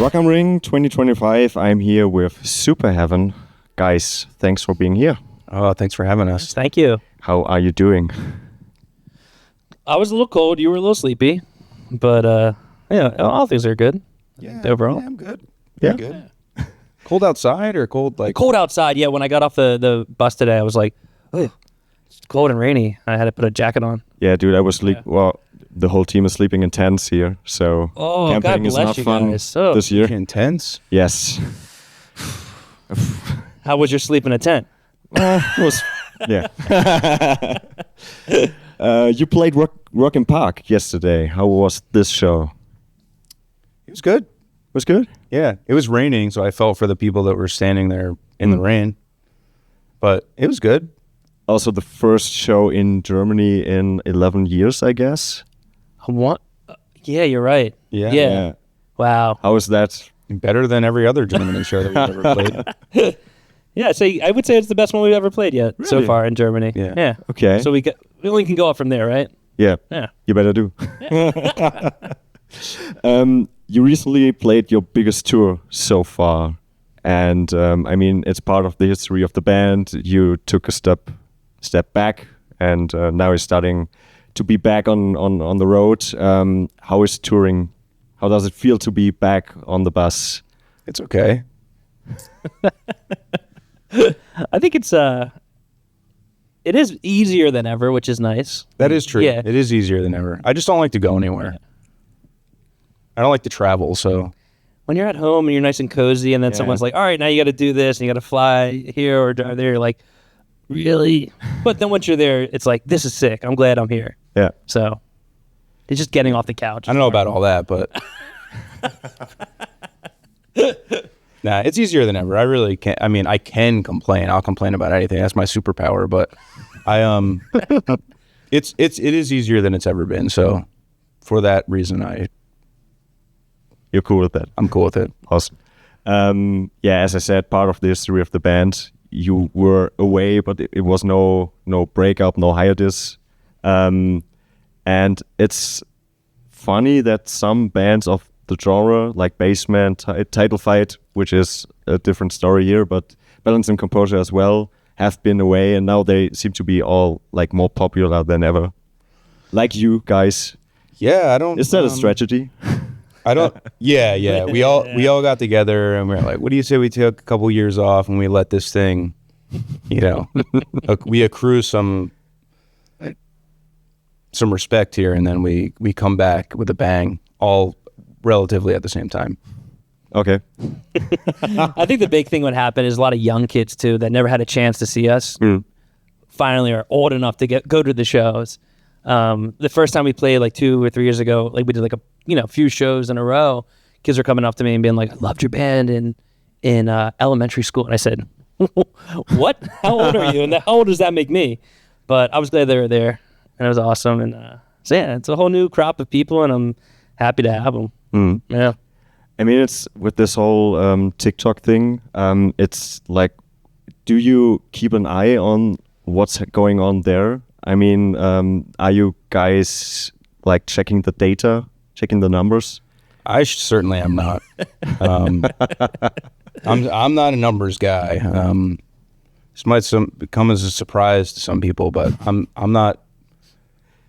Rock am Ring 2025. I'm here with Superheaven. Guys, thanks for being here. Oh, thanks for having us. Thank you. How are you doing? I was a little cold. You were a little sleepy. But, all things are good. Yeah, overall. Yeah, I'm good. Yeah. Good. Cold outside or cold like? Cold outside, yeah. When I got off the bus today, I was like, oh, it's cold and rainy. I had to put a jacket on. Yeah, dude, I was Well, the whole team is sleeping in tents here, so camping God is bless not you fun guys. Oh. this year. Intense? Yes. How was your sleep in a tent? It was, yeah. You played Rock in Park yesterday. How was this show? It was good. Was good? Yeah, it was raining, so I felt for the people that were standing there in the rain. But it was good. Also, the first show in Germany in 11 years, I guess. Yeah, you're right. Yeah. Wow. How is that? Better than every other Germany show that we've ever played. Yeah, so I would say it's the best one we've ever played yet so Really? far in Germany. Yeah. Okay. So we only can go up from there, right? Yeah. Yeah. You better do. You recently played your biggest tour so far. And I mean, it's part of the history of the band. You took a step back, and now you're starting to be back on the road. How is touring? How does it feel to be back on the bus? It's okay. I think it is easier than ever, which is nice. That is true. Yeah. It is easier than ever. I just don't like to go anywhere. I don't like to travel, so... When you're at home and you're nice and cozy, and then someone's like, all right, now you got to do this, and you got to fly here or drive there, you're like, really? But then once you're there, it's like, this is sick. I'm glad I'm here. Yeah. So it's just getting off the couch. I don't know about all that, but... Nah, it's easier than ever. I really can't. I mean, I can complain. I'll complain about anything. That's my superpower. But it is easier than it's ever been. So for that reason, You're cool with that? I'm cool with it. Awesome. Yeah, as I said, part of the history of the band, you were away, but it was no breakup, no hiatus. And it's funny that some bands of the genre, like Basement, Title Fight, which is a different story here, but Balance and Composure as well, have been away, and now they seem to be all like more popular than ever. Like you guys. Yeah, I don't... Is that a strategy? I don't... Yeah. We all got together, and we were like, what do you say we take a couple years off and we let this thing, we accrue some respect here, and then we come back with a bang, all relatively at the same time. Okay. I think the big thing what happened is a lot of young kids too that never had a chance to see us finally are old enough to go to the shows. The first time we played like 2 or 3 years ago, like we did like a few shows in a row. Kids were coming up to me and being like, "I loved your band in elementary school," and I said, "What? How old are you? And how old does that make me?" But I was glad they were there, and it was awesome. And so yeah, it's a whole new crop of people, and I'm happy to have them. Yeah. I mean, it's with this whole TikTok thing. It's like, do you keep an eye on what's going on there? I mean, are you guys like checking the data, checking the numbers? I certainly am not. I'm not a numbers guy. This might come as a surprise to some people, but I'm not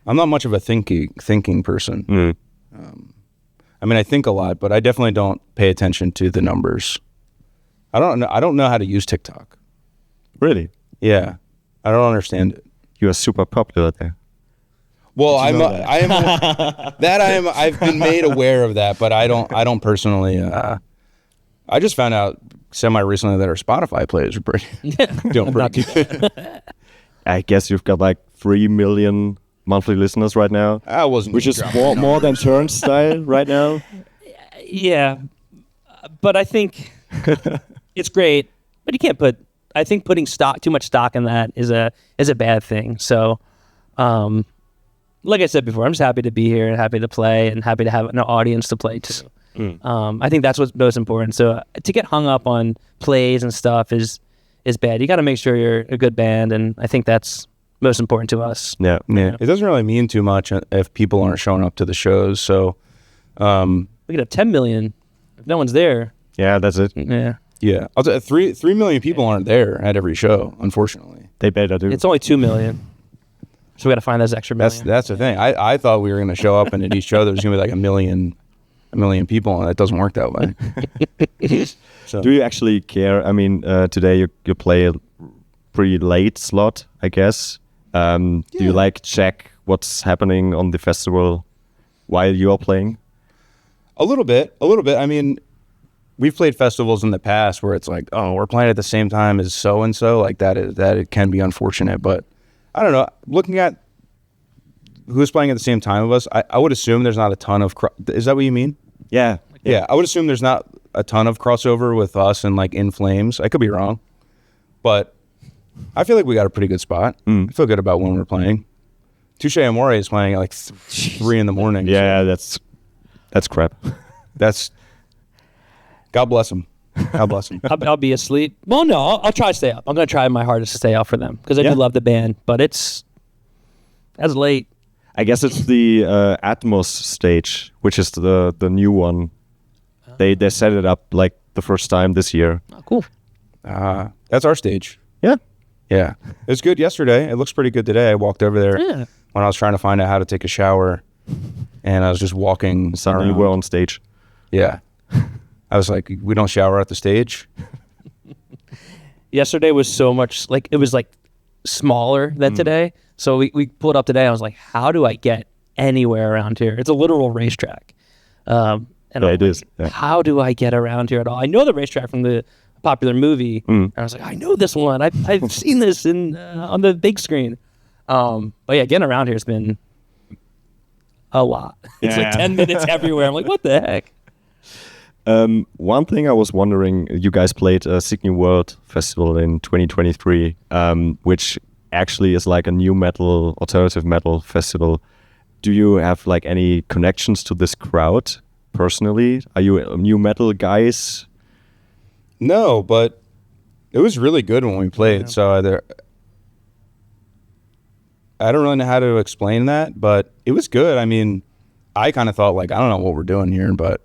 much of a thinking person. I mean, I think a lot, but I definitely don't pay attention to the numbers. I don't know how to use TikTok. Really? Yeah, I don't understand it. You are super popular there. Well, I've been made aware of that, but I don't personally. I just found out semi-recently that our Spotify plays are doing pretty good. I guess you've got like 3 million monthly listeners right now. I wasn't, which is more than Turnstile right now. Yeah, but I think it's great. But you can't put. I think putting too much stock in that is a bad thing. So, like I said before, I'm just happy to be here and happy to play and happy to have an audience to play to. I think that's what's most important. So to get hung up on plays and stuff is bad. You got to make sure you're a good band, and I think that's most important to us. Yeah. It doesn't really mean too much if people aren't showing up to the shows. So we could have 10 million If no one's there, Yeah, that's it. yeah. Yeah. I'll tell you, 3 million people aren't there at every show, unfortunately. They better do. It's only 2 million. So we got to find those extra million. That's the thing. I thought we were going to show up and at each show there's going to be like a million people, and it doesn't work that way. So. Do you actually care? I mean, today you play a pretty late slot, I guess. Do you like check what's happening on the festival while you're playing? A little bit. I mean, we've played festivals in the past where it's like, oh, we're playing at the same time as so and so. Like that it can be unfortunate, but I don't know. Looking at who's playing at the same time of us, I would assume there's not a ton of. Is that what you mean? Yeah. Yeah, I would assume there's not a ton of crossover with us and like In Flames. I could be wrong, but I feel like we got a pretty good spot. I feel good about when we're playing. Touche Amore is playing at like 3 in the morning. Yeah, that's crap. That's God bless him. God bless him. I'll be asleep. Well, no, I'll try to stay up. I'm going to try my hardest to stay up for them because I do love the band, but that's late. I guess it's the Atmos stage, which is the new one. They set it up like the first time this year. Oh, cool. That's our stage. Yeah. Yeah. It was good yesterday. It looks pretty good today. I walked over there when I was trying to find out how to take a shower, and I was just walking. Suddenly around. we're on stage. Yeah. I was like, we don't shower at the stage? Yesterday was so much, like, it was like smaller than today. So we pulled up today. I was like, how do I get anywhere around here? It's a literal racetrack. And It is. Yeah. How do I get around here at all? I know the racetrack from the popular movie. And I was like, I know this one. I've seen this on the big screen. But yeah, getting around here has been a lot. It's like 10 minutes everywhere. I'm like, what the heck? One thing I was wondering, you guys played a Signy World Festival in 2023, which actually is like a new metal, alternative metal festival. Do you have like any connections to this crowd personally? Are you new metal guys? No, but it was really good when we played. Yeah. So I don't really know how to explain that, but it was good. I mean, I kind of thought like, I don't know what we're doing here, but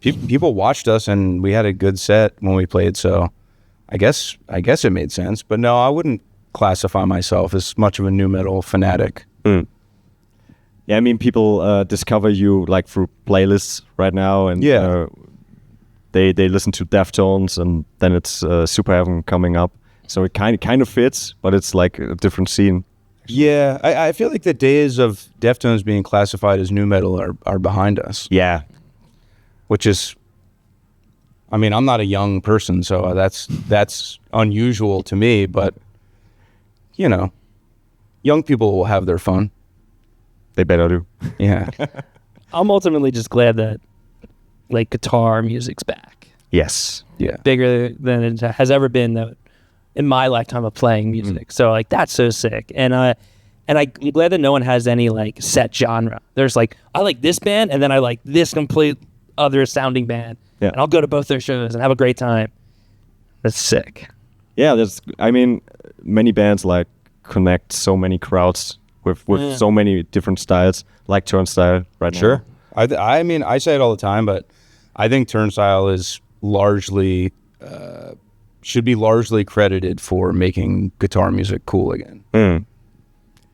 people watched us and we had a good set when we played. So I guess it made sense, but no, I wouldn't classify myself as much of a new metal fanatic. Yeah, I mean, people discover you like through playlists right now, and they listen to Deftones, and then it's Superheaven coming up. So it kind of fits, but it's like a different scene. Yeah, I feel like the days of Deftones being classified as new metal are behind us. Yeah. Which is, I mean, I'm not a young person, so that's unusual to me, but, you know, young people will have their fun. They better do. Yeah. I'm ultimately just glad that, like, guitar music's back. Yes. Yeah. Bigger than it has ever been in my lifetime of playing music. So, like, that's so sick. And I'm glad that no one has any, like, set genre. There's, like, I like this band, and then I like this complete other sounding band. Yeah. And I'll go to both their shows and have a great time. That's sick. Yeah, I mean, many bands, like, connect so many crowds with so many different styles, like Turnstile right now. Sure. I mean, I say it all the time, but I think Turnstile is largely, should be largely credited for making guitar music cool again.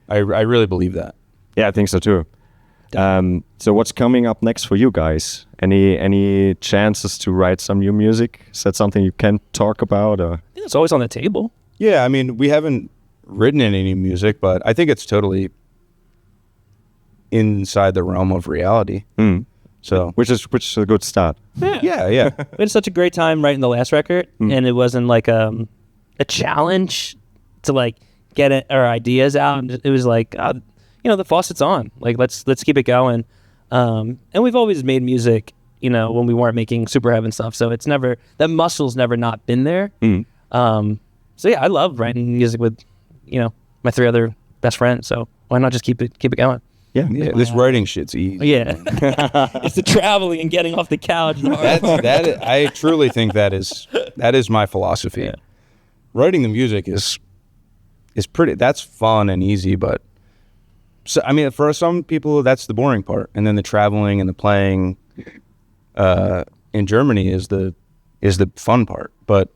I really believe that. Yeah, I think so too. So what's coming up next for you guys? Any chances to write some new music? Is that something you can talk about? Or? I think it's always on the table. Yeah, I mean, we haven't written any music, but I think it's totally inside the realm of reality. So which is a good start. Yeah. We had such a great time writing the last record, and it wasn't like a challenge to like get our ideas out. It was like the faucet's on. Like let's keep it going. And we've always made music, when we weren't making Superheaven stuff. So it's never, that muscle's never not been there. So yeah, I love writing music with my 3 other best friends. So why not just keep it going? Yeah, this writing shit's easy. Yeah, it's the traveling and getting off the couch. I truly think that is my philosophy. Yeah. Writing the music is pretty. That's fun and easy, but I mean, for some people, that's the boring part, and then the traveling and the playing. in Germany is the fun part, but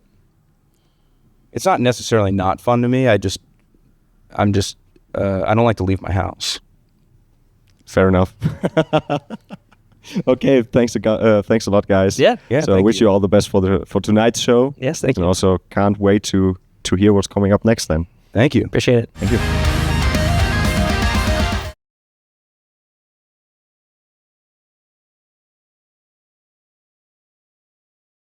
it's not necessarily not fun to me. I don't like to leave my house. Fair enough. Okay, thanks a lot, guys. Yeah. So I wish you all the best for tonight's show. Yes, thank you. And also can't wait to hear what's coming up next then. Thank you. Appreciate it. Thank you.